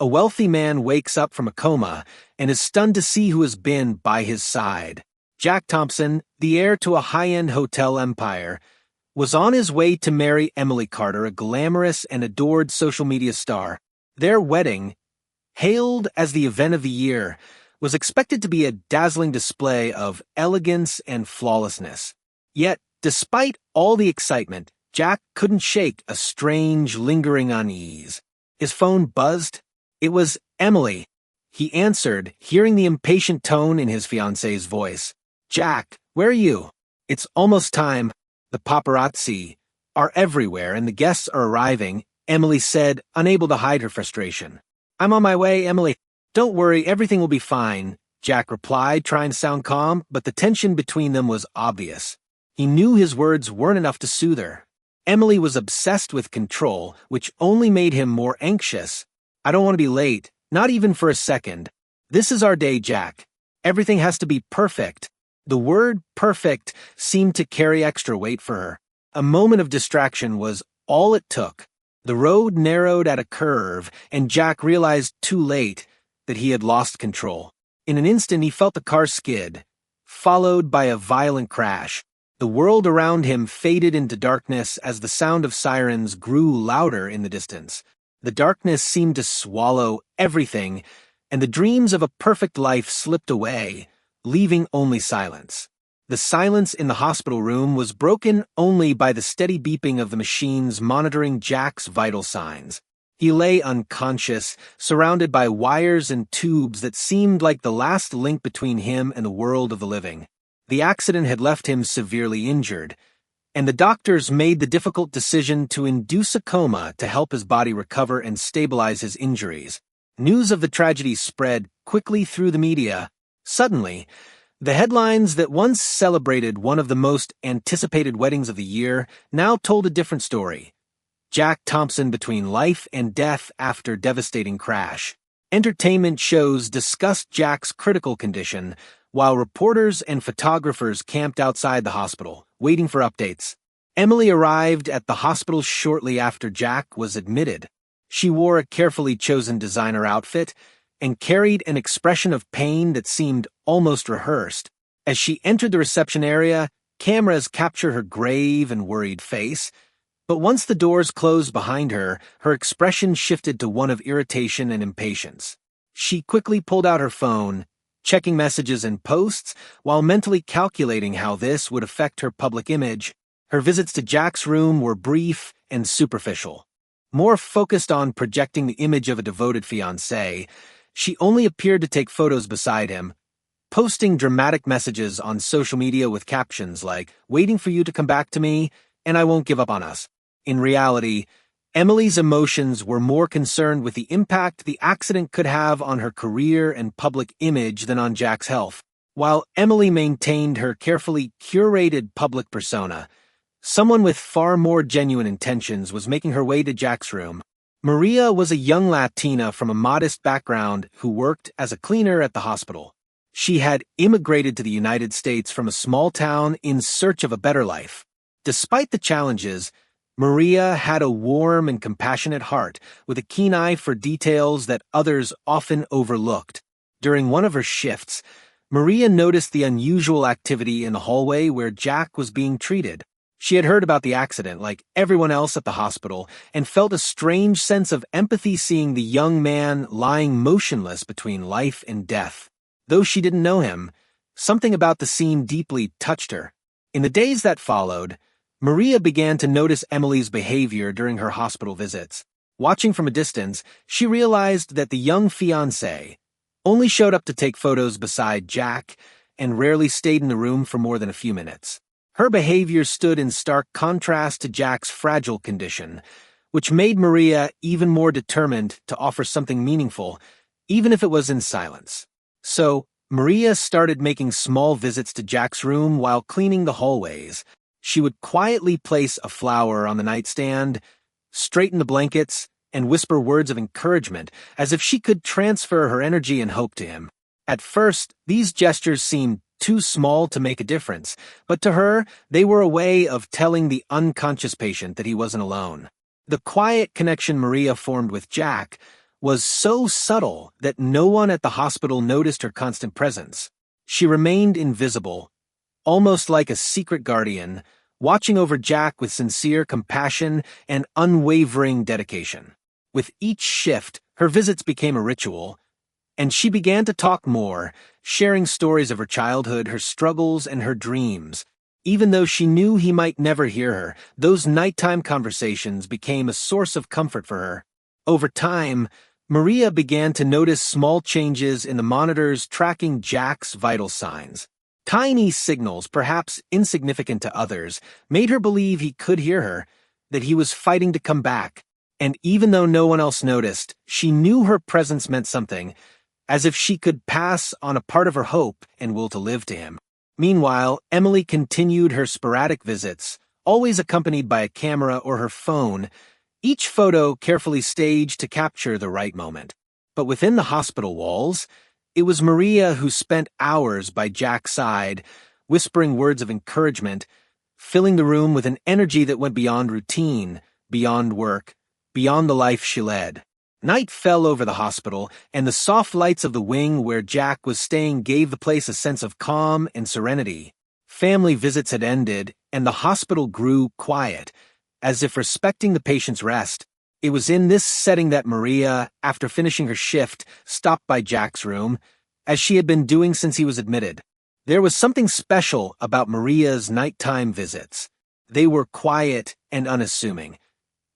A wealthy man wakes up from a coma and is stunned to see who has been by his side. Jack Thompson, the heir to a high-end hotel empire, was on his way to marry Emily Carter, a glamorous and adored social media star. Their wedding, hailed as the event of the year, was expected to be a dazzling display of elegance and flawlessness. Yet, despite all the excitement, Jack couldn't shake a strange, lingering unease. His phone buzzed. It was Emily. He answered, hearing the impatient tone in his fiancée's voice. "Jack, where are you? It's almost time. The paparazzi are everywhere and the guests are arriving," Emily said, unable to hide her frustration. "I'm on my way, Emily. Don't worry, everything will be fine," Jack replied, trying to sound calm, but the tension between them was obvious. He knew his words weren't enough to soothe her. Emily was obsessed with control, which only made him more anxious. "I don't want to be late, not even for a second. This is our day, Jack. Everything has to be perfect." The word perfect seemed to carry extra weight for her. A moment of distraction was all it took. The road narrowed at a curve, and Jack realized too late that he had lost control. In an instant, he felt the car skid, followed by a violent crash. The world around him faded into darkness as the sound of sirens grew louder in the distance. The darkness seemed to swallow everything, and the dreams of a perfect life slipped away, leaving only silence. The silence in the hospital room was broken only by the steady beeping of the machines monitoring Jack's vital signs. He lay unconscious, surrounded by wires and tubes that seemed like the last link between him and the world of the living. The accident had left him severely injured, and the doctors made the difficult decision to induce a coma to help his body recover and stabilize his injuries. News of the tragedy spread quickly through the media. Suddenly, the headlines that once celebrated one of the most anticipated weddings of the year now told a different story. Jack Thompson between life and death after devastating crash. Entertainment shows discussed Jack's critical condition, while reporters and photographers camped outside the hospital, waiting for updates. Emily arrived at the hospital shortly after Jack was admitted. She wore a carefully chosen designer outfit and carried an expression of pain that seemed almost rehearsed. As she entered the reception area, cameras captured her grave and worried face. But once the doors closed behind her, her expression shifted to one of irritation and impatience. She quickly pulled out her phone, checking messages and posts, while mentally calculating how this would affect her public image. Her visits to Jack's room were brief and superficial. More focused on projecting the image of a devoted fiancé, she only appeared to take photos beside him, posting dramatic messages on social media with captions like, "Waiting for you to come back to me, and I won't give up on us." In reality, Emily's emotions were more concerned with the impact the accident could have on her career and public image than on Jack's health. While Emily maintained her carefully curated public persona, someone with far more genuine intentions was making her way to Jack's room. Maria was a young Latina from a modest background who worked as a cleaner at the hospital. She had immigrated to the United States from a small town in search of a better life. Despite the challenges, Maria had a warm and compassionate heart with a keen eye for details that others often overlooked. During one of her shifts, Maria noticed the unusual activity in the hallway where Jack was being treated. She had heard about the accident like everyone else at the hospital and felt a strange sense of empathy seeing the young man lying motionless between life and death. Though she didn't know him, something about the scene deeply touched her. In the days that followed, Maria began to notice Emily's behavior during her hospital visits. Watching from a distance, she realized that the young fiancé only showed up to take photos beside Jack and rarely stayed in the room for more than a few minutes. Her behavior stood in stark contrast to Jack's fragile condition, which made Maria even more determined to offer something meaningful, even if it was in silence. So, Maria started making small visits to Jack's room while cleaning the hallways. She would quietly place a flower on the nightstand, straighten the blankets, and whisper words of encouragement as if she could transfer her energy and hope to him. At first, these gestures seemed too small to make a difference, but to her, they were a way of telling the unconscious patient that he wasn't alone. The quiet connection Maria formed with Jack was so subtle that no one at the hospital noticed her constant presence. She remained invisible, almost like a secret guardian, watching over Jack with sincere compassion and unwavering dedication. With each shift, her visits became a ritual, and she began to talk more, sharing stories of her childhood, her struggles, and her dreams. Even though she knew he might never hear her, those nighttime conversations became a source of comfort for her. Over time, Maria began to notice small changes in the monitors tracking Jack's vital signs. Tiny signals, perhaps insignificant to others, made her believe he could hear her, that he was fighting to come back. And even though no one else noticed, she knew her presence meant something, as if she could pass on a part of her hope and will to live to him. Meanwhile, Emily continued her sporadic visits, always accompanied by a camera or her phone, each photo carefully staged to capture the right moment. But within the hospital walls, it was Maria who spent hours by Jack's side, whispering words of encouragement, filling the room with an energy that went beyond routine, beyond work, beyond the life she led. Night fell over the hospital, and the soft lights of the wing where Jack was staying gave the place a sense of calm and serenity. Family visits had ended, and the hospital grew quiet, as if respecting the patient's rest. It was in this setting that Maria, after finishing her shift, stopped by Jack's room, as she had been doing since he was admitted. There was something special about Maria's nighttime visits. They were quiet and unassuming,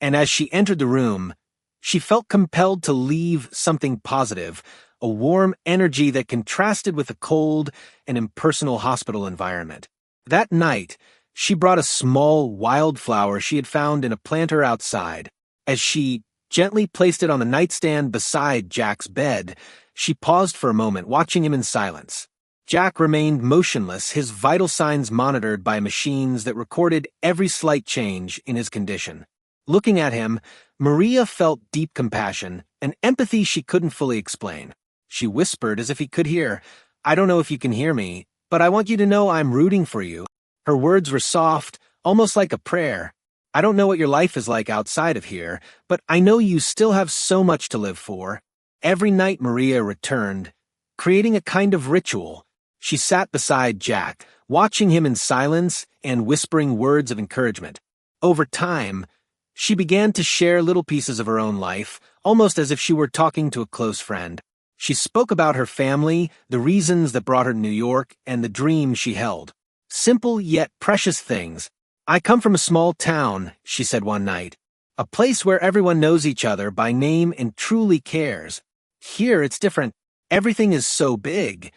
and as she entered the room, she felt compelled to leave something positive, a warm energy that contrasted with the cold and impersonal hospital environment. That night, she brought a small wildflower she had found in a planter outside. As she gently placed it on the nightstand beside Jack's bed, she paused for a moment, watching him in silence. Jack remained motionless, his vital signs monitored by machines that recorded every slight change in his condition. Looking at him, Maria felt deep compassion, an empathy she couldn't fully explain. She whispered as if he could hear, "I don't know if you can hear me, but I want you to know I'm rooting for you." Her words were soft, almost like a prayer. "I don't know what your life is like outside of here, but I know you still have so much to live for." Every night Maria returned, creating a kind of ritual. She sat beside Jack, watching him in silence and whispering words of encouragement. Over time, she began to share little pieces of her own life, almost as if she were talking to a close friend. She spoke about her family, the reasons that brought her to New York, and the dreams she held. Simple yet precious things. "I come from a small town," she said one night. "A place where everyone knows each other by name and truly cares. Here it's different. Everything is so big."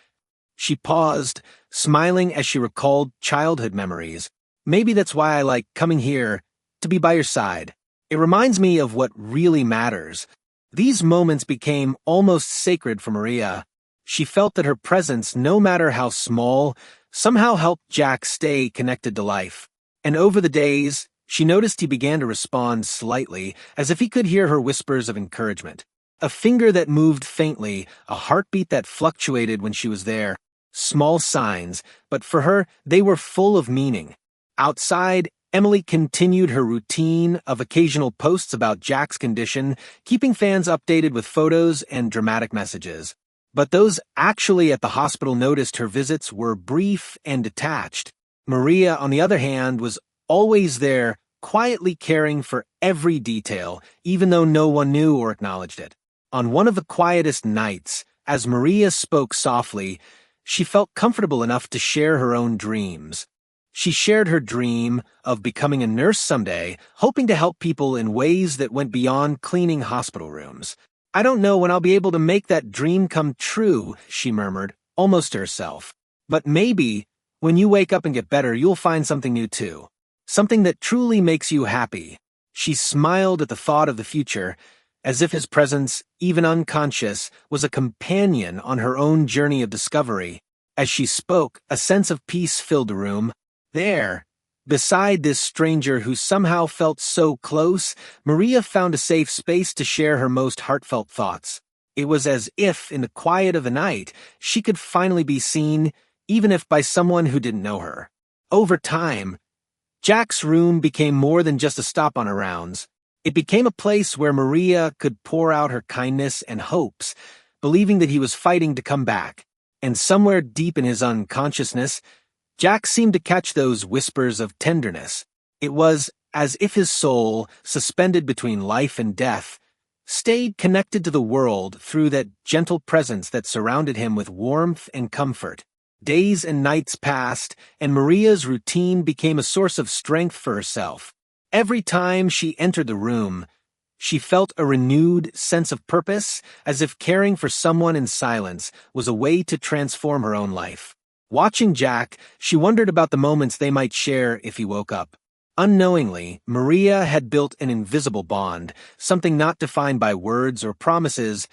She paused, smiling as she recalled childhood memories. "Maybe that's why I like coming here, to be by your side. It reminds me of what really matters." These moments became almost sacred for Maria. She felt that her presence, no matter how small, somehow helped Jack stay connected to life. And over the days, she noticed he began to respond slightly, as if he could hear her whispers of encouragement. A finger that moved faintly, a heartbeat that fluctuated when she was there. Small signs, but for her, they were full of meaning. Outside, Emily continued her routine of occasional posts about Jack's condition, keeping fans updated with photos and dramatic messages. But those actually at the hospital noticed her visits were brief and detached. Maria, on the other hand, was always there, quietly caring for every detail, even though no one knew or acknowledged it. On one of the quietest nights, as Maria spoke softly, she felt comfortable enough to share her own dreams. She shared her dream of becoming a nurse someday, hoping to help people in ways that went beyond cleaning hospital rooms. "I don't know when I'll be able to make that dream come true," she murmured, almost to herself. "But maybe, when you wake up and get better, you'll find something new too. Something that truly makes you happy." She smiled at the thought of the future, as if his presence, even unconscious, was a companion on her own journey of discovery. As she spoke, a sense of peace filled the room. There, beside this stranger who somehow felt so close, Maria found a safe space to share her most heartfelt thoughts. It was as if, in the quiet of the night, she could finally be seen, even if by someone who didn't know her. Over time, Jack's room became more than just a stop on her rounds. It became a place where Maria could pour out her kindness and hopes, believing that he was fighting to come back. And somewhere deep in his unconsciousness, Jack seemed to catch those whispers of tenderness. It was as if his soul, suspended between life and death, stayed connected to the world through that gentle presence that surrounded him with warmth and comfort. Days and nights passed, and Maria's routine became a source of strength for herself. Every time she entered the room, she felt a renewed sense of purpose, as if caring for someone in silence was a way to transform her own life. Watching Jack, she wondered about the moments they might share if he woke up. Unknowingly, Maria had built an invisible bond, something not defined by words or promises,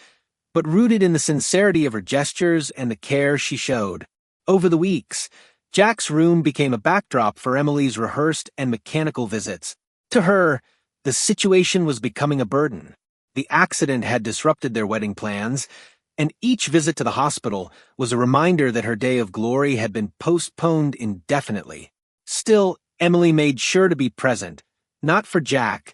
but rooted in the sincerity of her gestures and the care she showed. Over the weeks, Jack's room became a backdrop for Emily's rehearsed and mechanical visits. To her, the situation was becoming a burden. The accident had disrupted their wedding plans, and each visit to the hospital was a reminder that her day of glory had been postponed indefinitely. Still, Emily made sure to be present, not for Jack,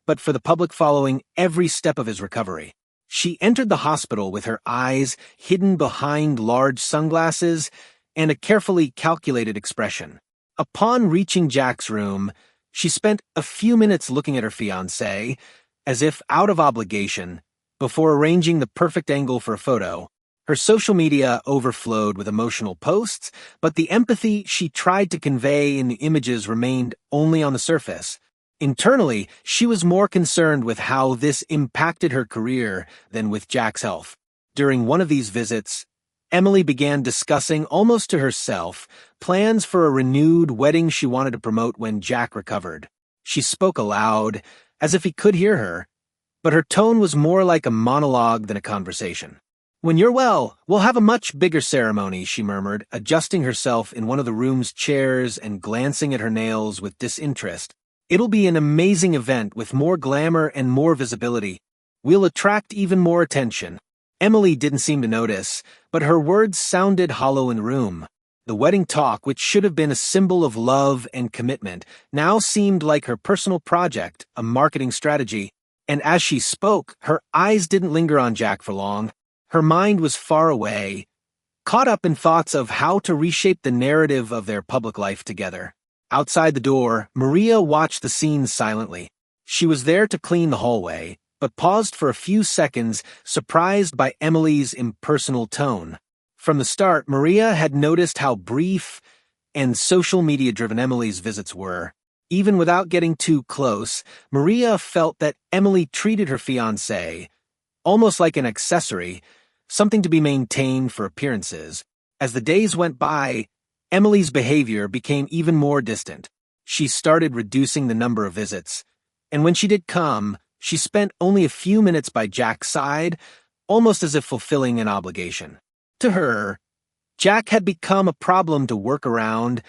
but for the public following every step of his recovery. She entered the hospital with her eyes hidden behind large sunglasses and a carefully calculated expression. Upon reaching Jack's room, she spent a few minutes looking at her fiancé, as if out of obligation, before arranging the perfect angle for a photo. Her social media overflowed with emotional posts, but the empathy she tried to convey in the images remained only on the surface. Internally, she was more concerned with how this impacted her career than with Jack's health. During one of these visits, Emily began discussing, almost to herself, plans for a renewed wedding she wanted to promote when Jack recovered. She spoke aloud, as if he could hear her, but her tone was more like a monologue than a conversation. "When you're well, we'll have a much bigger ceremony," she murmured, adjusting herself in one of the room's chairs and glancing at her nails with disinterest. "It'll be an amazing event with more glamour and more visibility. We'll attract even more attention." Emily didn't seem to notice, but her words sounded hollow in the room. The wedding talk, which should have been a symbol of love and commitment, now seemed like her personal project, a marketing strategy. And as she spoke, her eyes didn't linger on Jack for long. Her mind was far away, caught up in thoughts of how to reshape the narrative of their public life together. Outside the door, Maria watched the scene silently. She was there to clean the hallway, but paused for a few seconds, surprised by Emily's impersonal tone. From the start, Maria had noticed how brief and social media-driven Emily's visits were. Even without getting too close, Maria felt that Emily treated her fiancé almost like an accessory, something to be maintained for appearances. As the days went by, Emily's behavior became even more distant. She started reducing the number of visits, and when she did come, she spent only a few minutes by Jack's side, almost as if fulfilling an obligation. To her, Jack had become a problem to work around,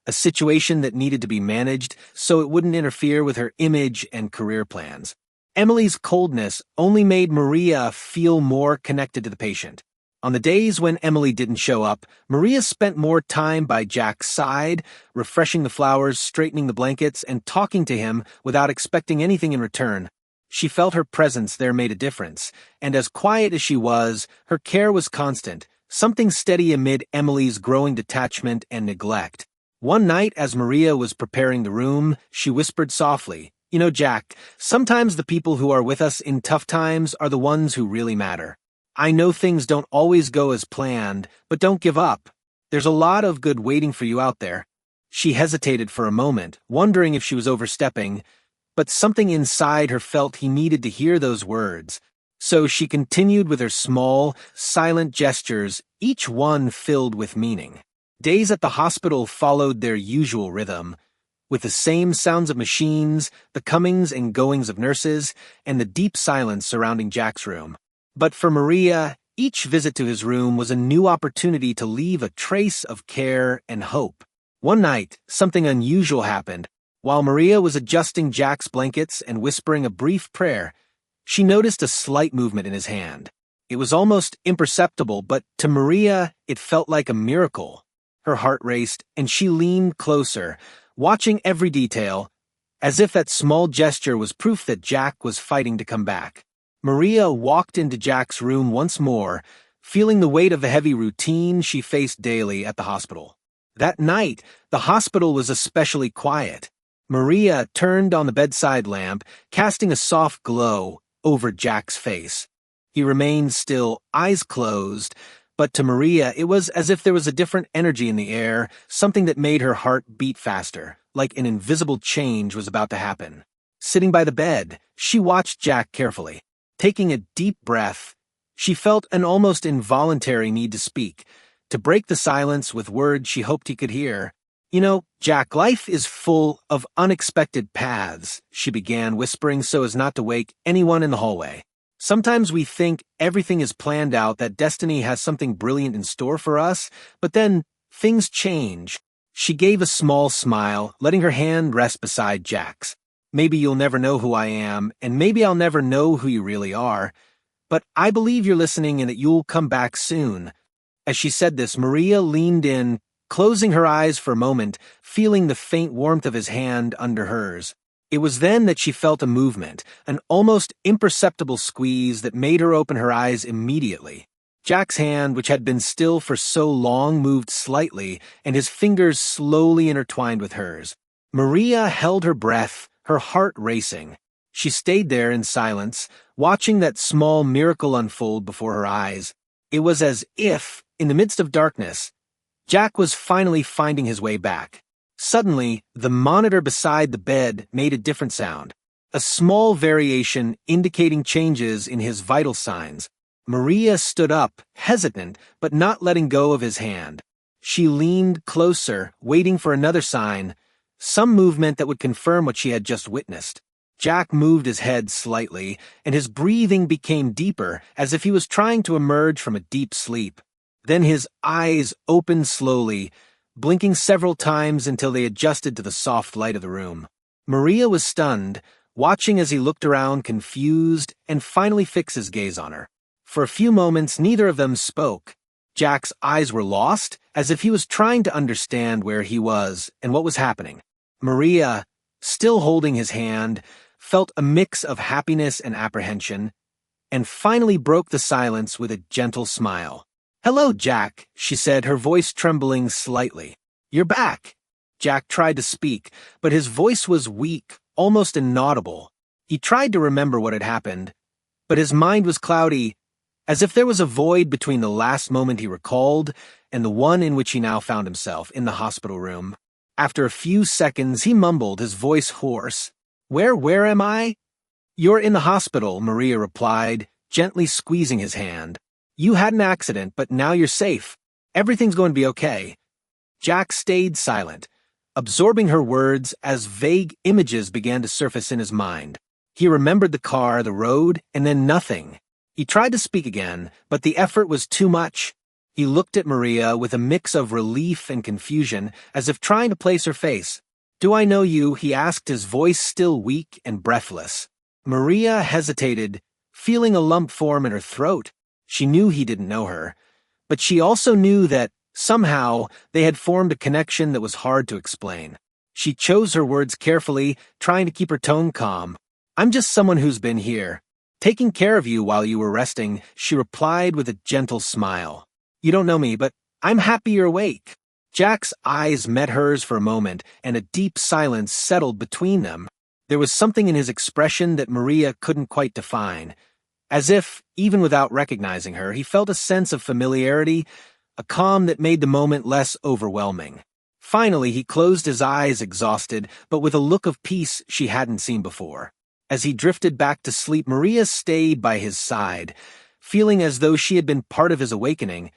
a situation that needed to be managed so it wouldn't interfere with her image and career plans. Emily's coldness only made Maria feel more connected to the patient. On the days when Emily didn't show up, Maria spent more time by Jack's side, refreshing the flowers, straightening the blankets, and talking to him without expecting anything in return. She felt her presence there made a difference, and as quiet as she was, her care was constant, something steady amid Emily's growing detachment and neglect. One night, as Maria was preparing the room, she whispered softly, "You know, Jack, sometimes the people who are with us in tough times are the ones who really matter. I know things don't always go as planned, but don't give up. There's a lot of good waiting for you out there." She hesitated for a moment, wondering if she was overstepping, but something inside her felt he needed to hear those words. So she continued with her small, silent gestures, each one filled with meaning. Days at the hospital followed their usual rhythm, with the same sounds of machines, the comings and goings of nurses, and the deep silence surrounding Jack's room. But for Maria, each visit to his room was a new opportunity to leave a trace of care and hope. One night, something unusual happened. While Maria was adjusting Jack's blankets and whispering a brief prayer, she noticed a slight movement in his hand. It was almost imperceptible, but to Maria, it felt like a miracle. Her heart raced, and she leaned closer, watching every detail, as if that small gesture was proof that Jack was fighting to come back. Maria walked into Jack's room once more, feeling the weight of the heavy routine she faced daily at the hospital. That night, the hospital was especially quiet. Maria turned on the bedside lamp, casting a soft glow over Jack's face. He remained still, eyes closed, but to Maria it was as if there was a different energy in the air, something that made her heart beat faster, like an invisible change was about to happen. Sitting by the bed, she watched Jack carefully. Taking a deep breath, she felt an almost involuntary need to speak, to break the silence with words she hoped he could hear. "You know, Jack, life is full of unexpected paths," she began, whispering so as not to wake anyone in the hallway. "Sometimes we think everything is planned out, that destiny has something brilliant in store for us, but then things change." She gave a small smile, letting her hand rest beside Jack's. "Maybe you'll never know who I am, and maybe I'll never know who you really are, but I believe you're listening and that you'll come back soon." As she said this, Maria leaned in, closing her eyes for a moment, feeling the faint warmth of his hand under hers. It was then that she felt a movement, an almost imperceptible squeeze that made her open her eyes immediately. Jack's hand, which had been still for so long, moved slightly, and his fingers slowly intertwined with hers. Maria held her breath, her heart racing. She stayed there in silence, watching that small miracle unfold before her eyes. It was as if, in the midst of darkness, Jack was finally finding his way back. Suddenly, the monitor beside the bed made a different sound, a small variation indicating changes in his vital signs. Maria stood up, hesitant, but not letting go of his hand. She leaned closer, waiting for another sign, some movement that would confirm what she had just witnessed. Jack moved his head slightly, and his breathing became deeper, as if he was trying to emerge from a deep sleep. Then his eyes opened slowly, blinking several times until they adjusted to the soft light of the room. Maria was stunned, watching as he looked around confused and finally fixed his gaze on her. For a few moments, neither of them spoke. Jack's eyes were lost, as if he was trying to understand where he was and what was happening. Maria, still holding his hand, felt a mix of happiness and apprehension, and finally broke the silence with a gentle smile. "Hello, Jack," she said, her voice trembling slightly. "You're back." Jack tried to speak, but his voice was weak, almost inaudible. He tried to remember what had happened, but his mind was cloudy, as if there was a void between the last moment he recalled and the one in which he now found himself, in the hospital room. After a few seconds, he mumbled, his voice hoarse. Where am I?" "You're in the hospital," Maria replied, gently squeezing his hand. "You had an accident, but now you're safe. Everything's going to be okay." Jack stayed silent, absorbing her words as vague images began to surface in his mind. He remembered the car, the road, and then nothing. He tried to speak again, but the effort was too much. He looked at Maria with a mix of relief and confusion, as if trying to place her face. "Do I know you?" he asked, his voice still weak and breathless. Maria hesitated, feeling a lump form in her throat. She knew he didn't know her, but she also knew that, somehow, they had formed a connection that was hard to explain. She chose her words carefully, trying to keep her tone calm. "I'm just someone who's been here, taking care of you while you were resting," she replied with a gentle smile. "You don't know me, but I'm happy you're awake." Jack's eyes met hers for a moment, and a deep silence settled between them. There was something in his expression that Maria couldn't quite define. As if, even without recognizing her, he felt a sense of familiarity, a calm that made the moment less overwhelming. Finally, he closed his eyes, exhausted, but with a look of peace she hadn't seen before. As he drifted back to sleep, Maria stayed by his side, feeling as though she had been part of his awakening,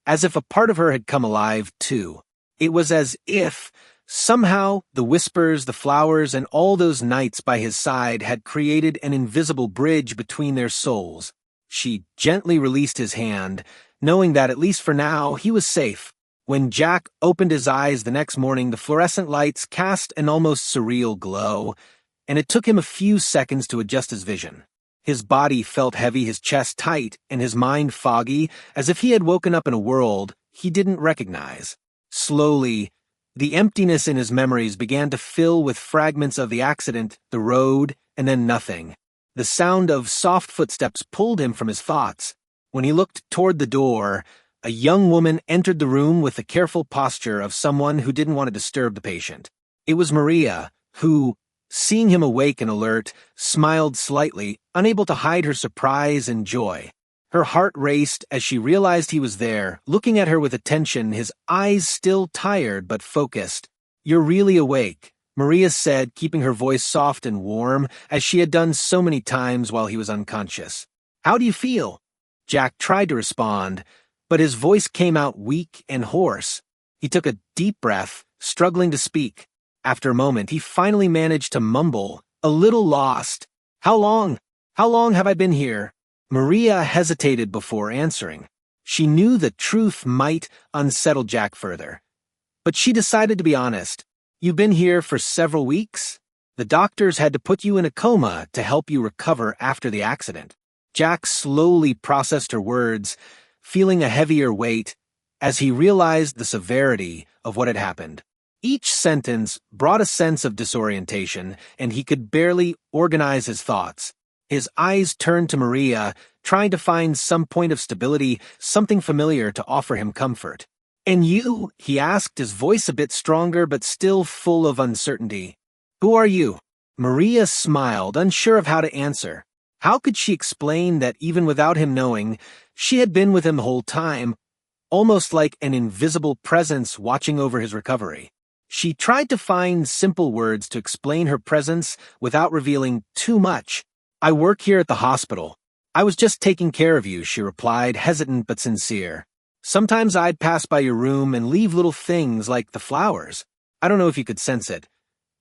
as if a part of her had come alive, too. It was as if, somehow, the whispers, the flowers, and all those nights by his side had created an invisible bridge between their souls. She gently released his hand, knowing that, at least for now, he was safe. When Jack opened his eyes the next morning, the fluorescent lights cast an almost surreal glow, and it took him a few seconds to adjust his vision. His body felt heavy, his chest tight, and his mind foggy, as if he had woken up in a world he didn't recognize. Slowly, The emptiness in his memories began to fill with fragments of the accident, the road, and then nothing. The sound of soft footsteps pulled him from his thoughts. When he looked toward the door, a young woman entered the room with the careful posture of someone who didn't want to disturb the patient. It was Maria, who, seeing him awake and alert, smiled slightly, unable to hide her surprise and joy. Her heart raced as she realized he was there, looking at her with attention, his eyes still tired but focused. "You're really awake," Maria said, keeping her voice soft and warm, as she had done so many times while he was unconscious. "How do you feel?" Jack tried to respond, but his voice came out weak and hoarse. He took a deep breath, struggling to speak. After a moment, he finally managed to mumble, a little lost. How long have I been here?" Maria hesitated before answering. She knew the truth might unsettle Jack further. But she decided to be honest. "You've been here for several weeks? The doctors had to put you in a coma to help you recover after the accident." Jack slowly processed her words, feeling a heavier weight as he realized the severity of what had happened. Each sentence brought a sense of disorientation, and he could barely organize his thoughts. His eyes turned to Maria, trying to find some point of stability, something familiar to offer him comfort. "And you?" he asked, his voice a bit stronger but still full of uncertainty. "Who are you?" Maria smiled, unsure of how to answer. How could she explain that even without him knowing, she had been with him the whole time, almost like an invisible presence watching over his recovery? She tried to find simple words to explain her presence without revealing too much. "I work here at the hospital. I was just taking care of you," she replied, hesitant but sincere. "Sometimes I'd pass by your room and leave little things like the flowers. I don't know if you could sense it,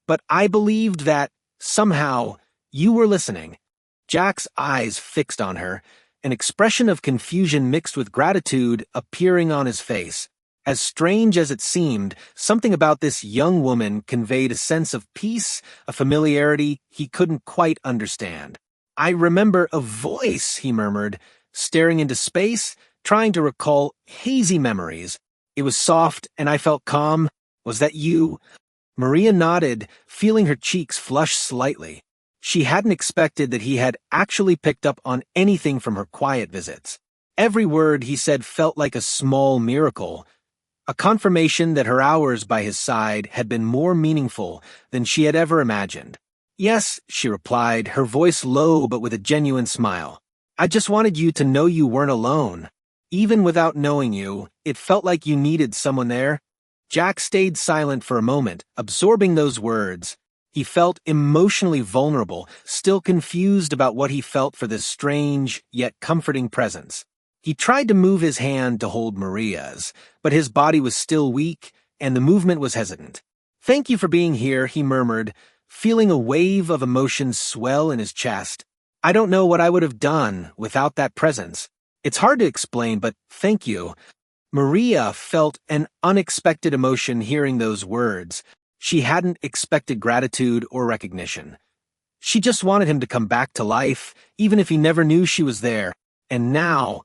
but I believed that, somehow, you were listening." Jack's eyes fixed on her, an expression of confusion mixed with gratitude appearing on his face. As strange as it seemed, something about this young woman conveyed a sense of peace, a familiarity he couldn't quite understand. "I remember a voice," he murmured, staring into space, trying to recall hazy memories. "It was soft, and I felt calm. Was that you?" Maria nodded, feeling her cheeks flush slightly. She hadn't expected that he had actually picked up on anything from her quiet visits. Every word he said felt like a small miracle, a confirmation that her hours by his side had been more meaningful than she had ever imagined. "Yes," she replied, her voice low but with a genuine smile. "I just wanted you to know you weren't alone. Even without knowing you, it felt like you needed someone there." Jack stayed silent for a moment, absorbing those words. He felt emotionally vulnerable, still confused about what he felt for this strange, yet comforting presence. He tried to move his hand to hold Maria's, but his body was still weak, and the movement was hesitant. "Thank you for being here," he murmured, feeling a wave of emotion swell in his chest. "I don't know what I would have done without that presence. It's hard to explain, but thank you." Maria felt an unexpected emotion hearing those words. She hadn't expected gratitude or recognition. She just wanted him to come back to life, even if he never knew she was there. And now,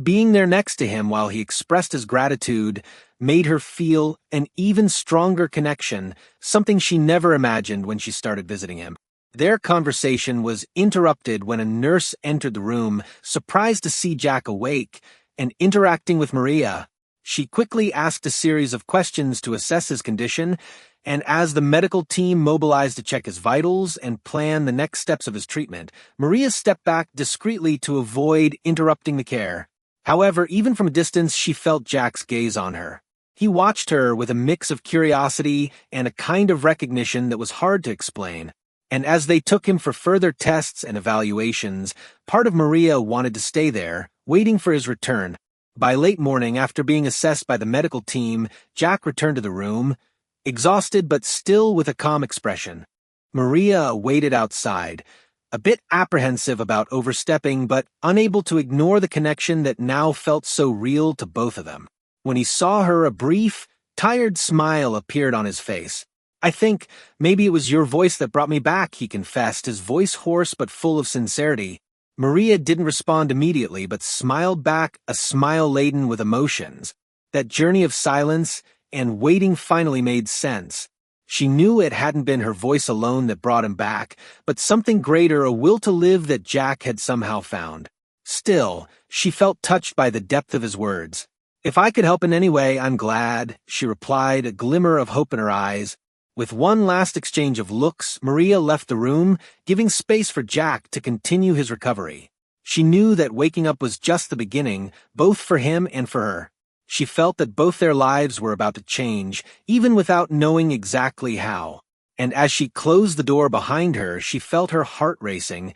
being there next to him while he expressed his gratitude made her feel an even stronger connection, something she never imagined when she started visiting him. Their conversation was interrupted when a nurse entered the room, surprised to see Jack awake and interacting with Maria. She quickly asked a series of questions to assess his condition, and as the medical team mobilized to check his vitals and plan the next steps of his treatment, Maria stepped back discreetly to avoid interrupting the care. However, even from a distance, she felt Jack's gaze on her. He watched her with a mix of curiosity and a kind of recognition that was hard to explain. And as they took him for further tests and evaluations, part of Maria wanted to stay there, waiting for his return. By late morning, after being assessed by the medical team, Jack returned to the room, exhausted but still with a calm expression. Maria waited outside, a bit apprehensive about overstepping but unable to ignore the connection that now felt so real to both of them. When he saw her, a brief, tired smile appeared on his face. "I think maybe it was your voice that brought me back," he confessed, his voice hoarse but full of sincerity. Maria didn't respond immediately but smiled back, a smile laden with emotions. That journey of silence, and waiting finally made sense. She knew it hadn't been her voice alone that brought him back, but something greater, a will to live that Jack had somehow found. Still, she felt touched by the depth of his words. "If I could help in any way, I'm glad," she replied, a glimmer of hope in her eyes. With one last exchange of looks, Maria left the room, giving space for Jack to continue his recovery. She knew that waking up was just the beginning, both for him and for her. She felt that both their lives were about to change, even without knowing exactly how. And as she closed the door behind her, she felt her heart racing,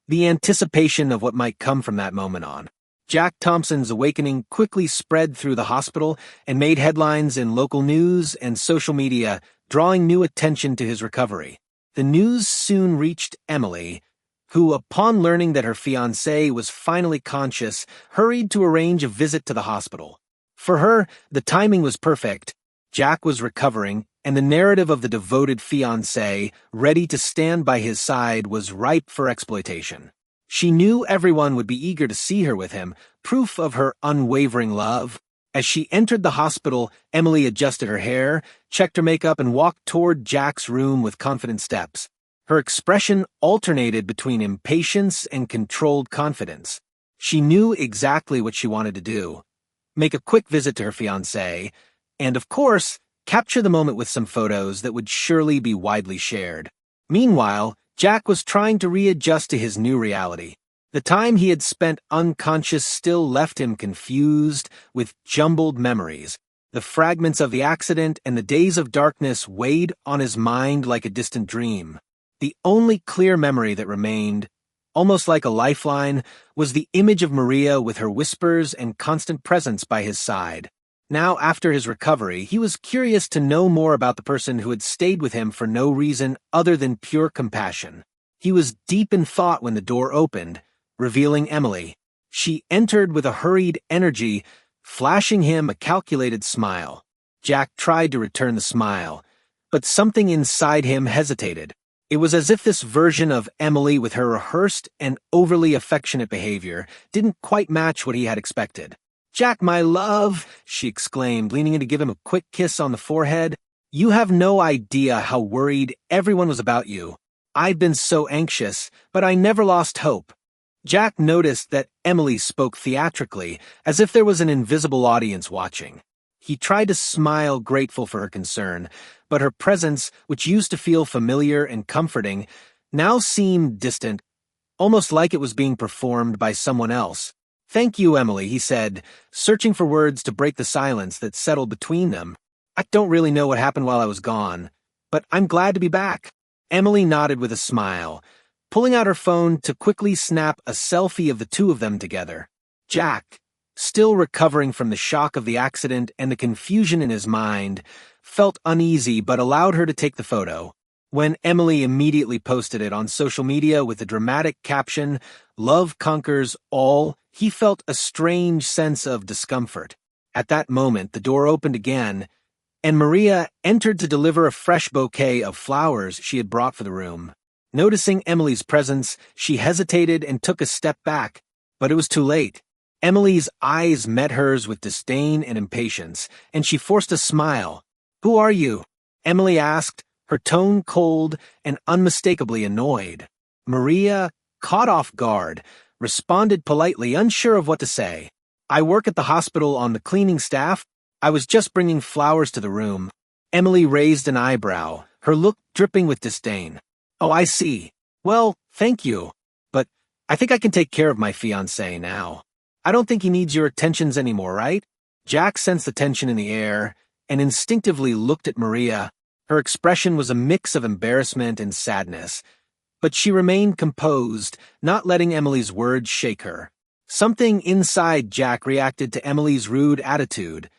the anticipation of what might come from that moment on. Jack Thompson's awakening quickly spread through the hospital and made headlines in local news and social media, drawing new attention to his recovery. The news soon reached Emily, who, upon learning that her fiancé was finally conscious, hurried to arrange a visit to the hospital. For her, the timing was perfect. Jack was recovering, and the narrative of the devoted fiancé, ready to stand by his side, was ripe for exploitation. She knew everyone would be eager to see her with him, proof of her unwavering love. As she entered the hospital, Emily adjusted her hair, checked her makeup, and walked toward Jack's room with confident steps. Her expression alternated between impatience and controlled confidence. She knew exactly what she wanted to do: make a quick visit to her fiancé, and, of course, capture the moment with some photos that would surely be widely shared. Meanwhile, Jack was trying to readjust to his new reality. The time he had spent unconscious still left him confused, with jumbled memories. The fragments of the accident and the days of darkness weighed on his mind like a distant dream. The only clear memory that remained, almost like a lifeline, was the image of Maria with her whispers and constant presence by his side. Now, after his recovery, he was curious to know more about the person who had stayed with him for no reason other than pure compassion. He was deep in thought when the door opened, revealing Emily. She entered with a hurried energy, flashing him a calculated smile. Jack tried to return the smile, but something inside him hesitated. It was as if this version of Emily, with her rehearsed and overly affectionate behavior, didn't quite match what he had expected. "Jack, my love," she exclaimed, leaning in to give him a quick kiss on the forehead. "You have no idea how worried everyone was about you. I've been so anxious, but I never lost hope." Jack noticed that Emily spoke theatrically, as if there was an invisible audience watching. He tried to smile, grateful for her concern, but her presence, which used to feel familiar and comforting, now seemed distant, almost like it was being performed by someone else. "Thank you, Emily," he said, searching for words to break the silence that settled between them. "I don't really know what happened while I was gone, but I'm glad to be back." Emily nodded with a smile, pulling out her phone to quickly snap a selfie of the two of them together. Jack, still recovering from the shock of the accident and the confusion in his mind, felt uneasy but allowed her to take the photo. When Emily immediately posted it on social media with the dramatic caption, "Love conquers all," he felt a strange sense of discomfort. At that moment, the door opened again, and Maria entered to deliver a fresh bouquet of flowers she had brought for the room. Noticing Emily's presence, she hesitated and took a step back, but it was too late. Emily's eyes met hers with disdain and impatience, and she forced a smile. "Who are you?" Emily asked, her tone cold and unmistakably annoyed. Maria, caught off guard, responded politely, unsure of what to say. "I work at the hospital on the cleaning staff. I was just bringing flowers to the room." Emily raised an eyebrow, her look dripping with disdain. "Oh, I see. Well, thank you. But I think I can take care of my fiancé now. I don't think he needs your attentions anymore, right?" Jack sensed the tension in the air and instinctively looked at Maria. Her expression was a mix of embarrassment and sadness, but she remained composed, not letting Emily's words shake her. Something inside Jack reacted to Emily's rude attitude,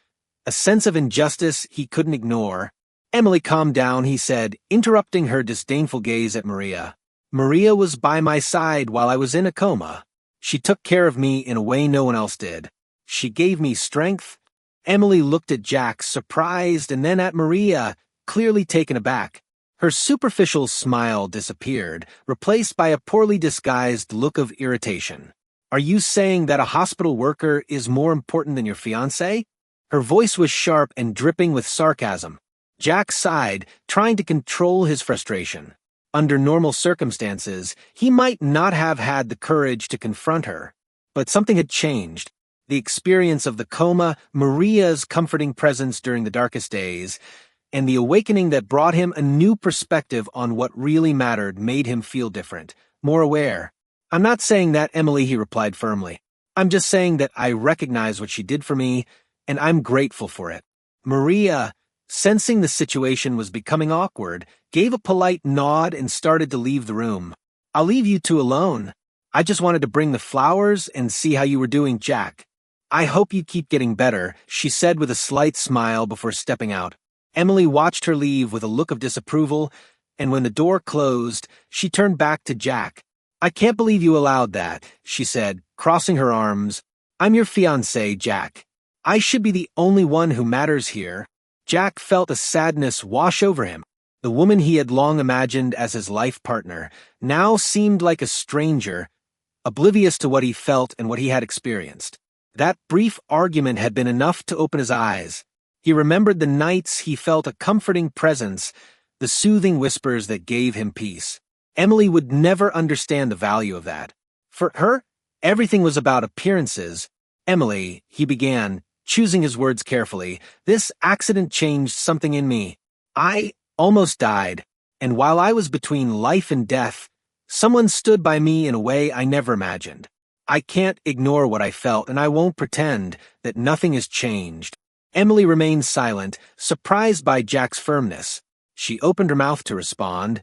a sense of injustice he couldn't ignore. "Emily, calm down," he said, interrupting her disdainful gaze at Maria. "Maria was by my side while I was in a coma. She took care of me in a way no one else did. She gave me strength." Emily looked at Jack, surprised, and then at Maria, clearly taken aback. Her superficial smile disappeared, replaced by a poorly disguised look of irritation. "Are you saying that a hospital worker is more important than your fiancé?" Her voice was sharp and dripping with sarcasm. Jack sighed, trying to control his frustration. Under normal circumstances, he might not have had the courage to confront her. But something had changed. The experience of the coma, Maria's comforting presence during the darkest days, and the awakening that brought him a new perspective on what really mattered made him feel different, more aware. "I'm not saying that, Emily," he replied firmly. "I'm just saying that I recognize what she did for me, and I'm grateful for it." Maria, sensing the situation was becoming awkward, gave a polite nod and started to leave the room. "I'll leave you two alone. I just wanted to bring the flowers and see how you were doing, Jack." "I hope you keep getting better," she said with a slight smile before stepping out. Emily watched her leave with a look of disapproval, and when the door closed, she turned back to Jack. "I can't believe you allowed that," she said, crossing her arms. "I'm your fiancé, Jack. I should be the only one who matters here." Jack felt a sadness wash over him. The woman he had long imagined as his life partner now seemed like a stranger, oblivious to what he felt and what he had experienced. That brief argument had been enough to open his eyes. He remembered the nights he felt a comforting presence, the soothing whispers that gave him peace. Emily would never understand the value of that. For her, everything was about appearances. "Emily," he began, choosing his words carefully, "this accident changed something in me. I almost died, and while I was between life and death, someone stood by me in a way I never imagined. I can't ignore what I felt, and I won't pretend that nothing has changed." Emily remained silent, surprised by Jack's firmness. She opened her mouth to respond,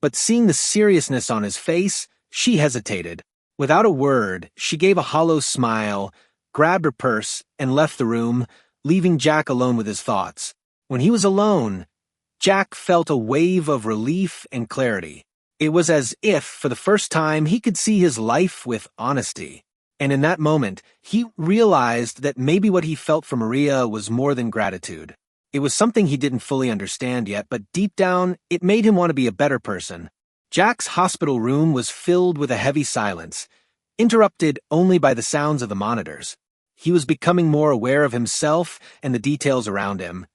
but seeing the seriousness on his face, she hesitated. Without a word, she gave a hollow smile, grabbed her purse, and left the room, leaving Jack alone with his thoughts. When he was alone, Jack felt a wave of relief and clarity. It was as if, for the first time, he could see his life with honesty. And in that moment, he realized that maybe what he felt for Maria was more than gratitude. It was something he didn't fully understand yet, but deep down, it made him want to be a better person. Jack's hospital room was filled with a heavy silence, interrupted only by the sounds of the monitors. He was becoming more aware of himself and the details around him.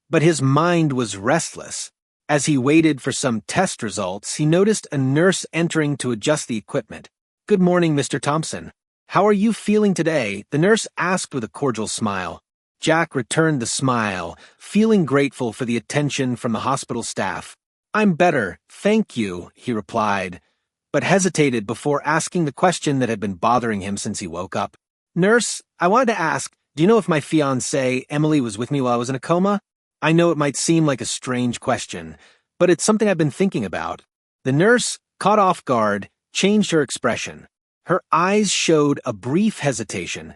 But his mind was restless. As he waited for some test results, he noticed a nurse entering to adjust the equipment. "Good morning, Mr. Thompson. How are you feeling today?" the nurse asked with a cordial smile. Jack returned the smile, feeling grateful for the attention from the hospital staff. "I'm better, thank you," he replied, but hesitated before asking the question that had been bothering him since he woke up. "Nurse, I wanted to ask, do you know if my fiancée, Emily, was with me while I was in a coma? I know it might seem like a strange question, but it's something I've been thinking about." The nurse, caught off guard, changed her expression. Her eyes showed a brief hesitation,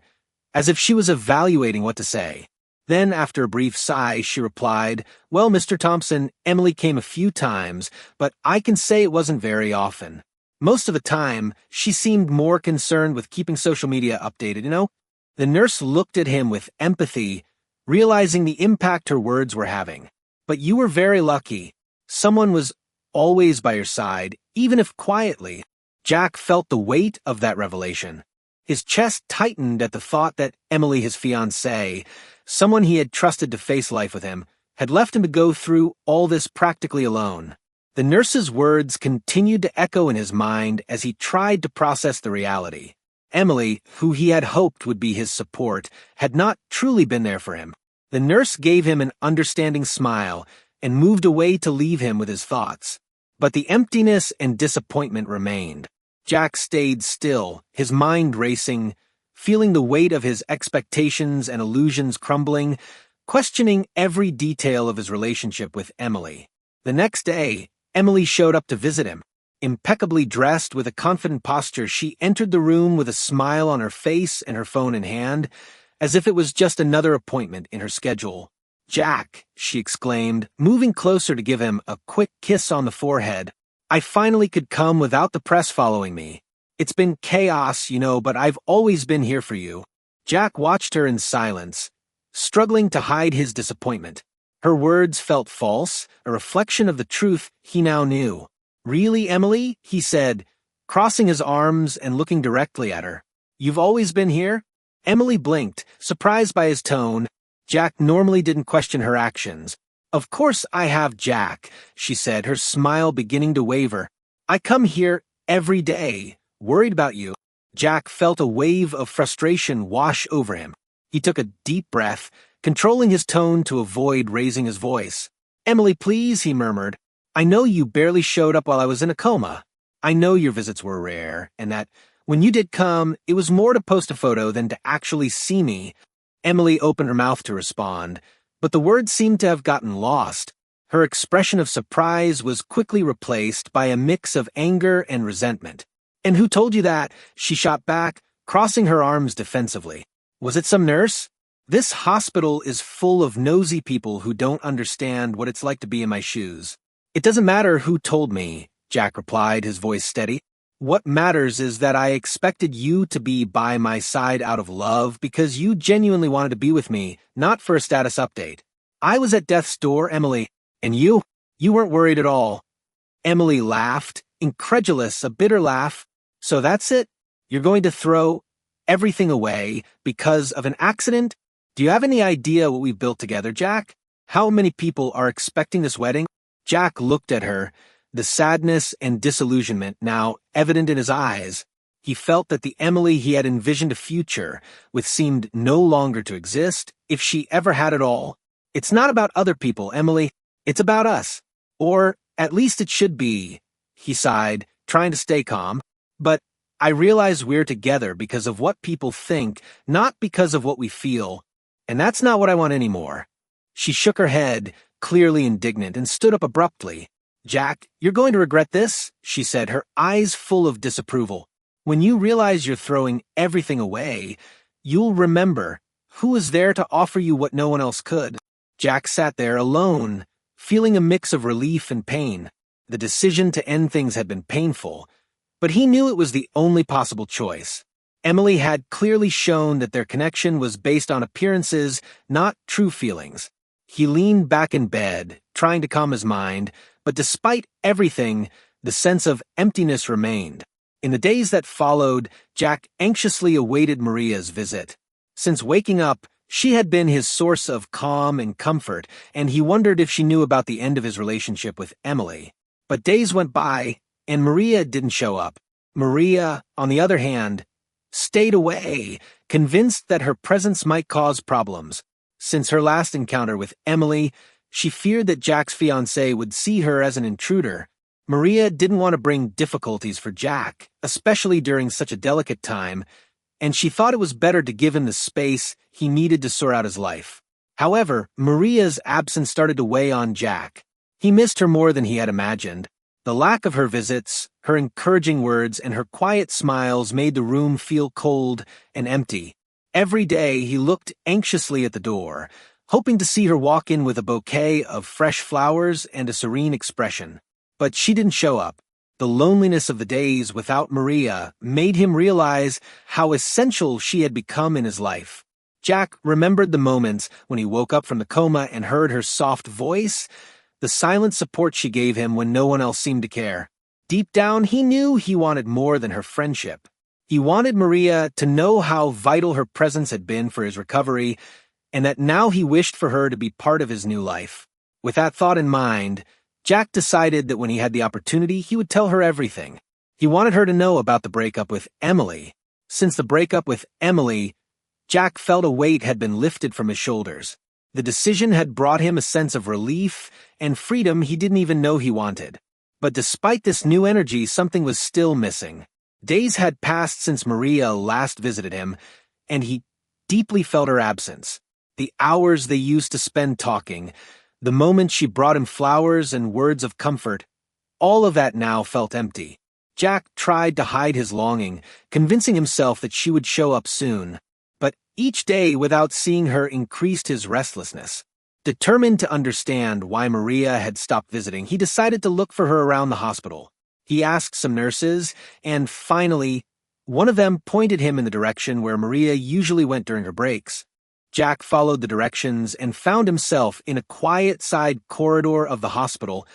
as if she was evaluating what to say. Then, after a brief sigh, she replied, "Well, Mr. Thompson, Emily came a few times, but I can say it wasn't very often. Most of the time, she seemed more concerned with keeping social media updated, you know?" The nurse looked at him with empathy, realizing the impact her words were having. "But you were very lucky. Someone was always by your side, even if quietly." Jack felt the weight of that revelation. His chest tightened at the thought that Emily, his fiancée, someone he had trusted to face life with him, had left him to go through all this practically alone. The nurse's words continued to echo in his mind as he tried to process the reality. Emily, who he had hoped would be his support, had not truly been there for him. The nurse gave him an understanding smile and moved away to leave him with his thoughts. But the emptiness and disappointment remained. Jack stayed still, his mind racing, feeling the weight of his expectations and illusions crumbling, questioning every detail of his relationship with Emily. The next day, Emily showed up to visit him. Impeccably dressed with a confident posture, she entered the room with a smile on her face and her phone in hand, as if it was just another appointment in her schedule. "Jack," she exclaimed, moving closer to give him a quick kiss on the forehead. "I finally could come without the press following me. It's been chaos, you know, but I've always been here for you." Jack watched her in silence, struggling to hide his disappointment. Her words felt false, a reflection of the truth he now knew. "Really, Emily?" he said, crossing his arms and looking directly at her. "You've always been here?" Emily blinked, surprised by his tone, Jack normally didn't question her actions. "Of course I have, Jack," she said, her smile beginning to waver. "I come here every day, worried about you." Jack felt a wave of frustration wash over him. He took a deep breath, controlling his tone to avoid raising his voice. "Emily, please," he murmured. "I know you barely showed up while I was in a coma. I know your visits were rare, and that when you did come, it was more to post a photo than to actually see me." Emily opened her mouth to respond, but the words seemed to have gotten lost. Her expression of surprise was quickly replaced by a mix of anger and resentment. "And who told you that?" she shot back, crossing her arms defensively. "Was it some nurse? This hospital is full of nosy people who don't understand what it's like to be in my shoes." "It doesn't matter who told me," Jack replied, his voice steady. "What matters is that I expected you to be by my side out of love because you genuinely wanted to be with me, not for a status update. I was at death's door, Emily, and you weren't worried at all." Emily laughed, incredulous, a bitter laugh. "So that's it? You're going to throw everything away because of an accident? Do you have any idea what we've built together, Jack? How many people are expecting this wedding?" Jack looked at her, the sadness and disillusionment now evident in his eyes. He felt that the Emily he had envisioned a future with seemed no longer to exist, if she ever had at all. "It's not about other people, Emily. It's about us. Or, at least it should be," he sighed, trying to stay calm. "But I realize we're together because of what people think, not because of what we feel. And that's not what I want anymore." She shook her head, clearly indignant, and stood up abruptly. "Jack, you're going to regret this," she said, her eyes full of disapproval. "When you realize you're throwing everything away, you'll remember who was there to offer you what no one else could." Jack sat there alone, feeling a mix of relief and pain. The decision to end things had been painful, but he knew it was the only possible choice. Emily had clearly shown that their connection was based on appearances, not true feelings. He leaned back in bed, trying to calm his mind, but despite everything, the sense of emptiness remained. In the days that followed, Jack anxiously awaited Maria's visit. Since waking up, she had been his source of calm and comfort, and he wondered if she knew about the end of his relationship with Emily. But days went by, and Maria didn't show up. Maria, on the other hand, stayed away, convinced that her presence might cause problems. Since her last encounter with Emily, she feared that Jack's fiancé would see her as an intruder. Maria didn't want to bring difficulties for Jack, especially during such a delicate time, and she thought it was better to give him the space he needed to sort out his life. However, Maria's absence started to weigh on Jack. He missed her more than he had imagined. The lack of her visits, her encouraging words, and her quiet smiles made the room feel cold and empty. Every day he looked anxiously at the door, hoping to see her walk in with a bouquet of fresh flowers and a serene expression. But she didn't show up. The loneliness of the days without Maria made him realize how essential she had become in his life. Jack remembered the moments when he woke up from the coma and heard her soft voice, the silent support she gave him when no one else seemed to care. Deep down, he knew he wanted more than her friendship. He wanted Maria to know how vital her presence had been for his recovery, and that now he wished for her to be part of his new life. With that thought in mind, Jack decided that when he had the opportunity, he would tell her everything. He wanted her to know about the breakup with Emily. Since the breakup with Emily, Jack felt a weight had been lifted from his shoulders. The decision had brought him a sense of relief and freedom he didn't even know he wanted. But despite this new energy, something was still missing. Days had passed since Maria last visited him, and he deeply felt her absence. The hours they used to spend talking, the moments she brought him flowers and words of comfort, all of that now felt empty. Jack tried to hide his longing, convincing himself that she would show up soon. But each day without seeing her increased his restlessness. Determined to understand why Maria had stopped visiting, he decided to look for her around the hospital. He asked some nurses, and finally, one of them pointed him in the direction where Maria usually went during her breaks. Jack followed the directions and found himself in a quiet side corridor of the hospital,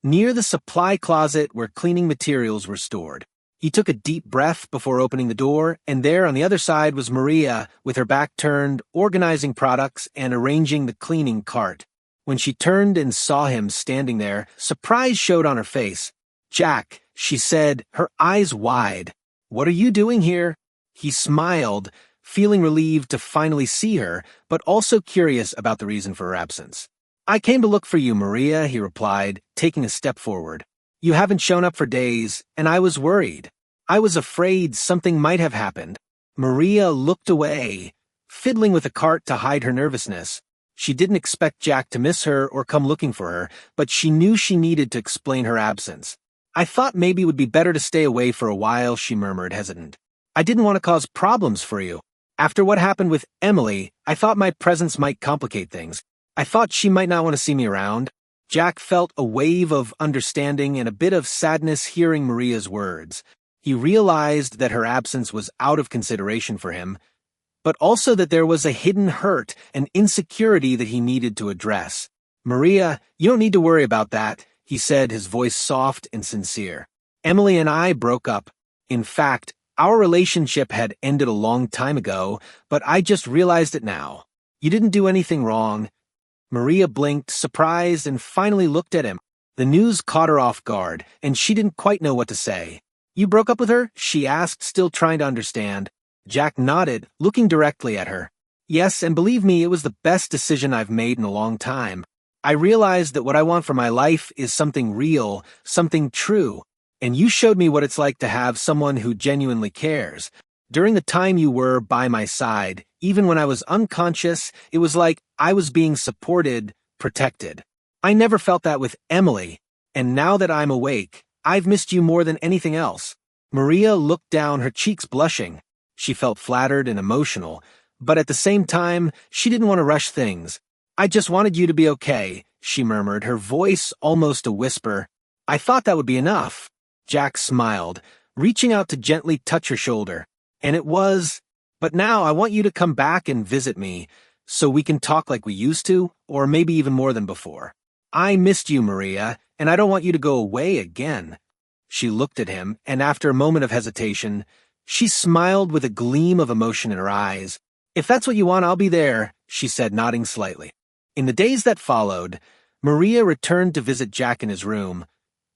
near the supply closet where cleaning materials were stored. He took a deep breath before opening the door, and there on the other side was Maria, with her back turned, organizing products and arranging the cleaning cart. When she turned and saw him standing there, surprise showed on her face. "Jack," she said, her eyes wide. "What are you doing here?" He smiled, feeling relieved to finally see her, but also curious about the reason for her absence. "I came to look for you, Maria," he replied, taking a step forward. "You haven't shown up for days, and I was worried. I was afraid something might have happened." Maria looked away, fiddling with the cart to hide her nervousness. She didn't expect Jack to miss her or come looking for her, but she knew she needed to explain her absence. "I thought maybe it would be better to stay away for a while," she murmured, hesitant. "I didn't want to cause problems for you. After what happened with Emily, I thought my presence might complicate things. I thought she might not want to see me around." Jack felt a wave of understanding and a bit of sadness hearing Maria's words. He realized that her absence was out of consideration for him, but also that there was a hidden hurt and insecurity that he needed to address. "Maria, you don't need to worry about that," he said, his voice soft and sincere. "Emily and I broke up. In fact, our relationship had ended a long time ago, but I just realized it now. You didn't do anything wrong." Maria blinked, surprised, and finally looked at him. The news caught her off guard, and she didn't quite know what to say. "You broke up with her?" she asked, still trying to understand. Jack nodded, looking directly at her. "Yes, and believe me, it was the best decision I've made in a long time. I realized that what I want for my life is something real, something true, and you showed me what it's like to have someone who genuinely cares. During the time you were by my side, even when I was unconscious, it was like I was being supported, protected. I never felt that with Emily, and now that I'm awake, I've missed you more than anything else." Maria looked down, her cheeks blushing. She felt flattered and emotional, but at the same time, she didn't want to rush things. "I just wanted you to be okay," she murmured, her voice almost a whisper. "I thought that would be enough." Jack smiled, reaching out to gently touch her shoulder. "And it was, but now I want you to come back and visit me, so we can talk like we used to, or maybe even more than before. I missed you, Maria, and I don't want you to go away again." She looked at him, and after a moment of hesitation, she smiled with a gleam of emotion in her eyes. "If that's what you want, I'll be there," she said, nodding slightly. In the days that followed, Maria returned to visit Jack in his room,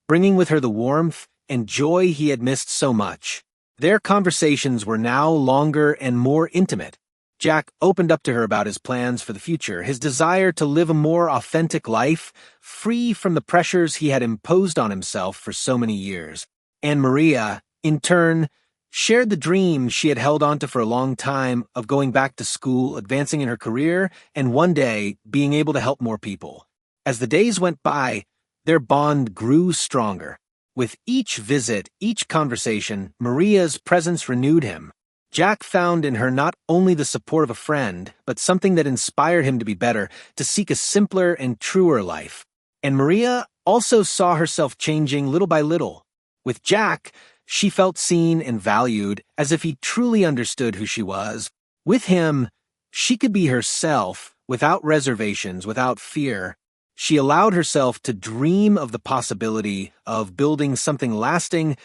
bringing with her the warmth and joy he had missed so much. Their conversations were now longer and more intimate. Jack opened up to her about his plans for the future, his desire to live a more authentic life, free from the pressures he had imposed on himself for so many years. And Maria, in turn, shared the dream she had held onto for a long time of going back to school, advancing in her career, and one day being able to help more people. As the days went by, their bond grew stronger. With each visit, each conversation, Maria's presence renewed him. Jack found in her not only the support of a friend, but something that inspired him to be better, to seek a simpler and truer life. And Maria also saw herself changing little by little. With Jack, she felt seen and valued, as if he truly understood who she was. With him, she could be herself, without reservations, without fear. She allowed herself to dream of the possibility of building something lasting,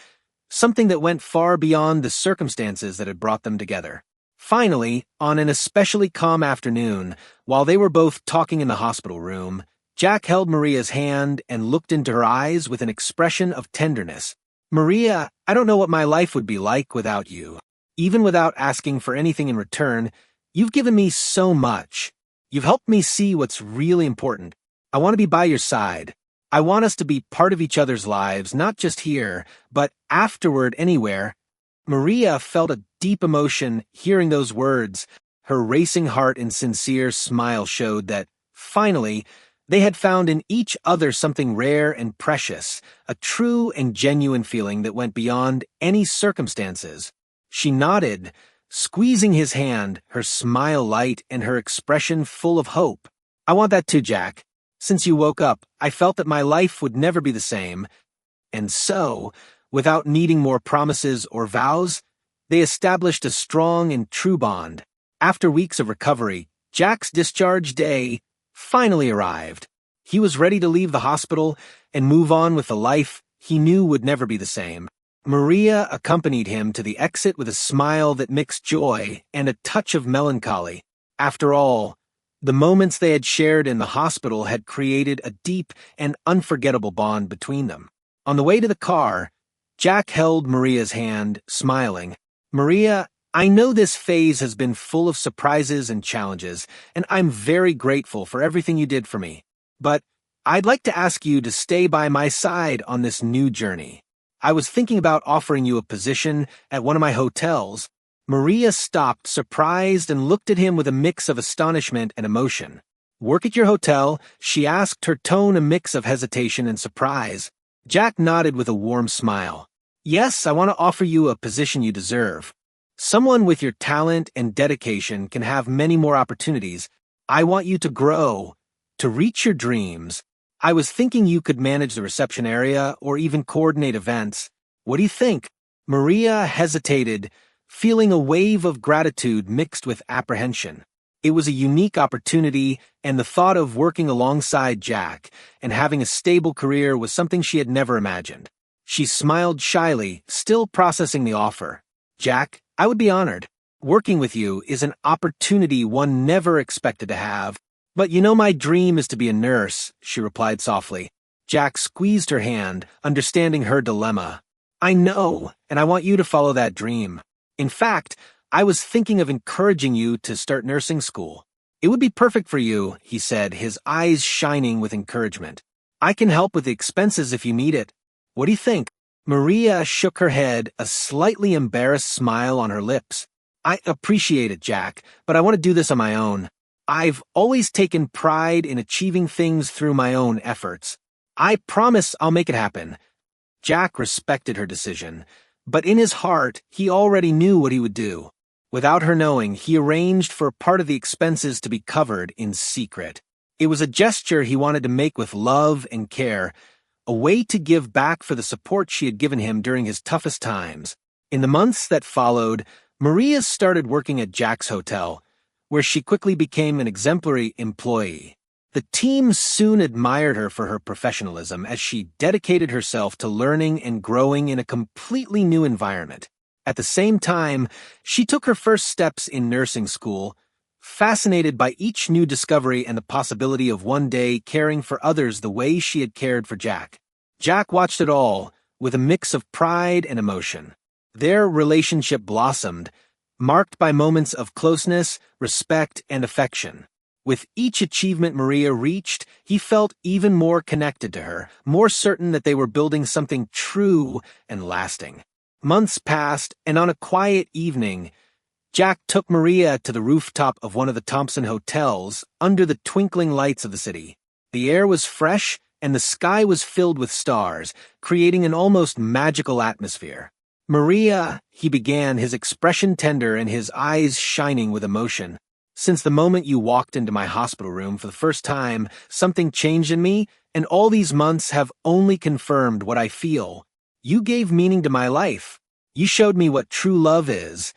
something that went far beyond the circumstances that had brought them together. Finally, on an especially calm afternoon, while they were both talking in the hospital room, Jack held Maria's hand and looked into her eyes with an expression of tenderness. "Maria, I don't know what my life would be like without you. Even without asking for anything in return, you've given me so much. You've helped me see what's really important. I want to be by your side. I want us to be part of each other's lives, not just here, but afterward anywhere." Maria felt a deep emotion hearing those words. Her racing heart and sincere smile showed that, finally, they had found in each other something rare and precious, a true and genuine feeling that went beyond any circumstances. She nodded, squeezing his hand, her smile light and her expression full of hope. "I want that too, Jack. Since you woke up, I felt that my life would never be the same." And so, without needing more promises or vows, they established a strong and true bond. After weeks of recovery, Jack's discharge day finally arrived. He was ready to leave the hospital and move on with a life he knew would never be the same. Maria accompanied him to the exit with a smile that mixed joy and a touch of melancholy. After all, the moments they had shared in the hospital had created a deep and unforgettable bond between them. On the way to the car, Jack held Maria's hand, smiling. "Maria, I know this phase has been full of surprises and challenges, and I'm very grateful for everything you did for me. But I'd like to ask you to stay by my side on this new journey. I was thinking about offering you a position at one of my hotels." Maria stopped, surprised, and looked at him with a mix of astonishment and emotion. "Work at your hotel?" she asked, her tone a mix of hesitation and surprise. Jack nodded with a warm smile. "Yes, I want to offer you a position you deserve. Someone with your talent and dedication can have many more opportunities. I want you to grow, to reach your dreams. I was thinking you could manage the reception area or even coordinate events. What do you think?" Maria hesitated, feeling a wave of gratitude mixed with apprehension. It was a unique opportunity, and the thought of working alongside Jack and having a stable career was something she had never imagined. She smiled shyly, still processing the offer. "Jack, I would be honored. Working with you is an opportunity one never expected to have. But you know my dream is to be a nurse," she replied softly. Jack squeezed her hand, understanding her dilemma. "I know, and I want you to follow that dream. In fact, I was thinking of encouraging you to start nursing school. It would be perfect for you," he said, his eyes shining with encouragement. "I can help with the expenses if you need it. What do you think?" Maria shook her head, a slightly embarrassed smile on her lips. "I appreciate it, Jack, but I want to do this on my own. I've always taken pride in achieving things through my own efforts. I promise I'll make it happen." Jack respected her decision, but in his heart, he already knew what he would do. Without her knowing, he arranged for part of the expenses to be covered in secret. It was a gesture he wanted to make with love and care, a way to give back for the support she had given him during his toughest times. In the months that followed, Maria started working at Jack's hotel, where she quickly became an exemplary employee. The team soon admired her for her professionalism as she dedicated herself to learning and growing in a completely new environment. At the same time, she took her first steps in nursing school, fascinated by each new discovery and the possibility of one day caring for others the way she had cared for Jack. Jack watched it all, with a mix of pride and emotion. Their relationship blossomed, marked by moments of closeness, respect, and affection. With each achievement Maria reached, he felt even more connected to her, more certain that they were building something true and lasting. Months passed, and on a quiet evening, Jack took Maria to the rooftop of one of the Thompson hotels under the twinkling lights of the city. The air was fresh, and the sky was filled with stars, creating an almost magical atmosphere. "Maria," he began, his expression tender and his eyes shining with emotion. "Since the moment you walked into my hospital room for the first time, something changed in me, and all these months have only confirmed what I feel. You gave meaning to my life. You showed me what true love is."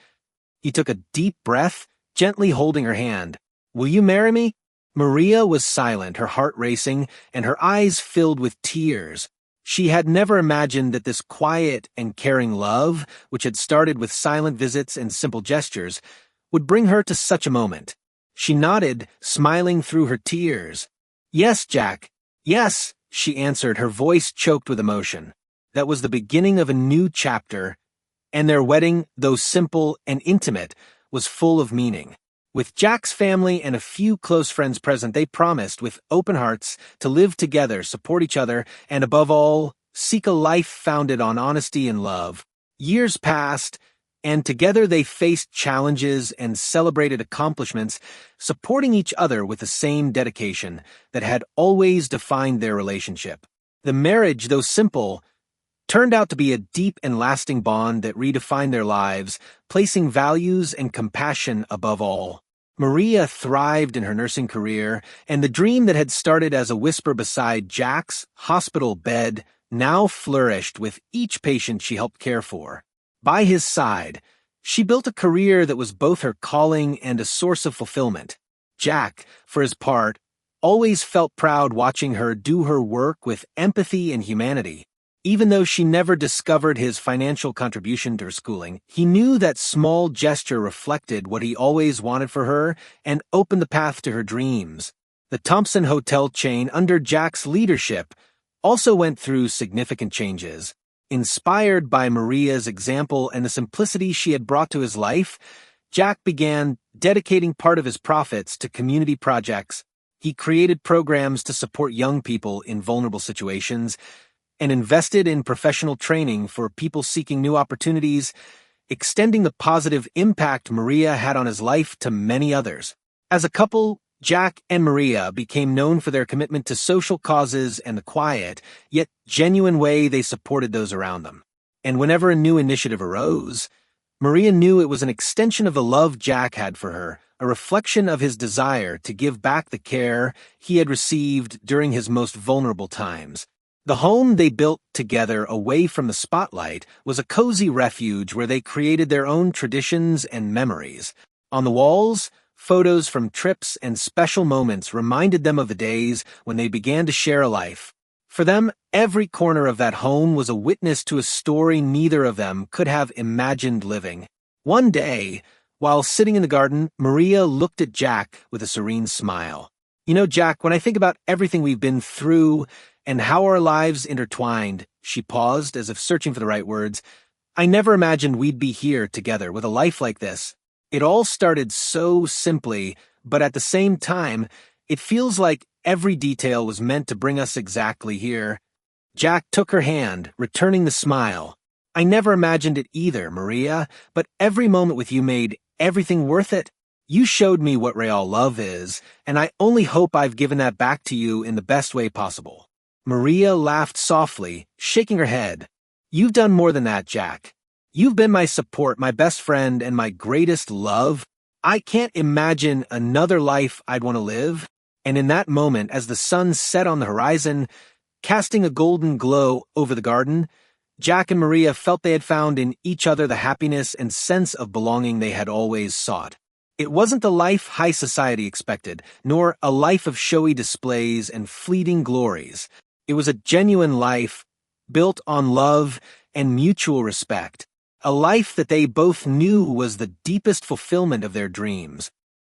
He took a deep breath, gently holding her hand. "Will you marry me?" Maria was silent, her heart racing, and her eyes filled with tears. She had never imagined that this quiet and caring love, which had started with silent visits and simple gestures, would bring her to such a moment. She nodded, smiling through her tears. "Yes, Jack. Yes," she answered, her voice choked with emotion. That was the beginning of a new chapter, and their wedding, though simple and intimate, was full of meaning. With Jack's family and a few close friends present, they promised, with open hearts, to live together, support each other, and above all, seek a life founded on honesty and love. Years passed, and together they faced challenges and celebrated accomplishments, supporting each other with the same dedication that had always defined their relationship. The marriage, though simple, turned out to be a deep and lasting bond that redefined their lives, placing values and compassion above all. Maria thrived in her nursing career, and the dream that had started as a whisper beside Jack's hospital bed now flourished with each patient she helped care for. By his side, she built a career that was both her calling and a source of fulfillment. Jack, for his part, always felt proud watching her do her work with empathy and humanity. Even though she never discovered his financial contribution to her schooling, he knew that small gesture reflected what he always wanted for her and opened the path to her dreams. The Thompson hotel chain, under Jack's leadership, also went through significant changes. Inspired by Maria's example and the simplicity she had brought to his life, Jack began dedicating part of his profits to community projects. He created programs to support young people in vulnerable situations and invested in professional training for people seeking new opportunities, extending the positive impact Maria had on his life to many others. As a couple, Jack and Maria became known for their commitment to social causes and the quiet, yet genuine way they supported those around them. And whenever a new initiative arose, Maria knew it was an extension of the love Jack had for her, a reflection of his desire to give back the care he had received during his most vulnerable times. The home they built together away from the spotlight was a cozy refuge where they created their own traditions and memories. On the walls, photos from trips and special moments reminded them of the days when they began to share a life. For them, every corner of that home was a witness to a story neither of them could have imagined living. One day, while sitting in the garden, Maria looked at Jack with a serene smile. "You know, Jack, when I think about everything we've been through and how our lives intertwined," she paused as if searching for the right words, "I never imagined we'd be here together with a life like this. It all started so simply, but at the same time, it feels like every detail was meant to bring us exactly here." Jack took her hand, returning the smile. "I never imagined it either, Maria, but every moment with you made everything worth it. You showed me what real love is, and I only hope I've given that back to you in the best way possible." Maria laughed softly, shaking her head. "You've done more than that, Jack. You've been my support, my best friend, and my greatest love. I can't imagine another life I'd want to live." And in that moment, as the sun set on the horizon, casting a golden glow over the garden, Jack and Maria felt they had found in each other the happiness and sense of belonging they had always sought. It wasn't the life high society expected, nor a life of showy displays and fleeting glories. It was a genuine life, built on love and mutual respect. A life that they both knew was the deepest fulfillment of their dreams.